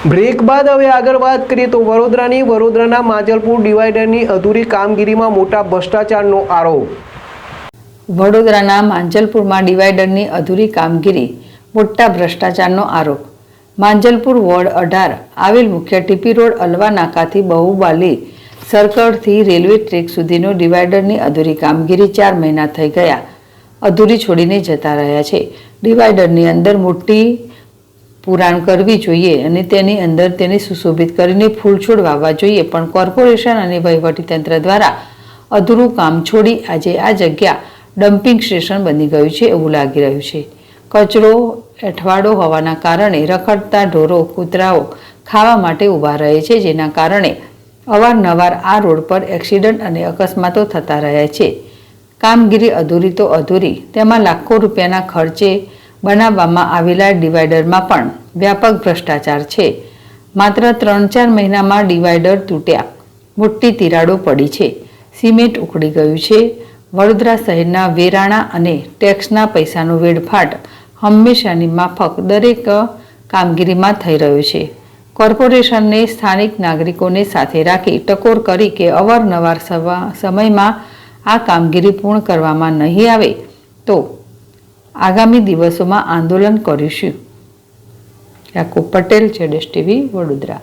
Break બાદ હવે આગળ વાત કરીએ તો વડોદરાના માંજલપુર ડિવાઈડરની અધૂરી કામગીરીમાં મોટા ભ્રષ્ટાચારનો આરોપ। વડોદરાના માંજલપુરમાં ડિવાઈડરની અધૂરી કામગીરી, મોટા ભ્રષ્ટાચારનો આરોપ। માંજલપુર વોર્ડ 18 આવેલ મુખ્ય ટીપી રોડ અલવા નાકાથી બાહુબલી સર્કલથી રેલવે ટ્રેક સુધીનો ડિવાઈડરની અધૂરી કામગીરી 4 મહિના થઈ ગયા અધૂરી છોડીને જતા રહ્યા છે। ડિવાઈડરની અંદર મોટી પુરાણ કરવી જોઈએ અને તેની અંદર તેને સુશોભિત કરીને ફૂલછોડ વાવવા જોઈએ, પણ કોર્પોરેશન અને વહીવટીતંત્ર દ્વારા અધૂરું કામ છોડી આજે આ જગ્યા ડમ્પિંગ સ્ટેશન બની ગયું છે એવું લાગી રહ્યું છે। કચરો એઠવાડો હોવાના કારણે રખડતા ઢોરો કૂતરાઓ ખાવા માટે ઊભા રહે છે, જેના કારણે અવારનવાર આ રોડ પર એક્સિડન્ટ અને અકસ્માતો થતા રહ્યા છે। કામગીરી અધૂરી તો અધૂરી, તેમાં લાખો રૂપિયાના ખર્ચે બનાવવામાં આવેલા ડિવાઈડરમાં પણ વ્યાપક ભ્રષ્ટાચાર છે। માત્ર 3-4 મહિનામાં ડિવાઈડર તૂટ્યા, મોટી તિરાડો પડી છે, સિમેન્ટ ઉખડી ગયું છે। વડોદરા શહેરના વેરાણા અને ટેક્સના પૈસાનો વેડફાટ હંમેશાની માફક દરેક કામગીરીમાં થઈ રહ્યો છે। કોર્પોરેશનને સ્થાનિક નાગરિકોને સાથે રાખી ટકોર કરી કે અવારનવાર સમયમાં આ કામગીરી પૂર્ણ કરવામાં નહીં આવે તો આગામી દિવસોમાં આંદોલન કરીશું। યાકુબ પટેલ, ZSTV, વડોદરા।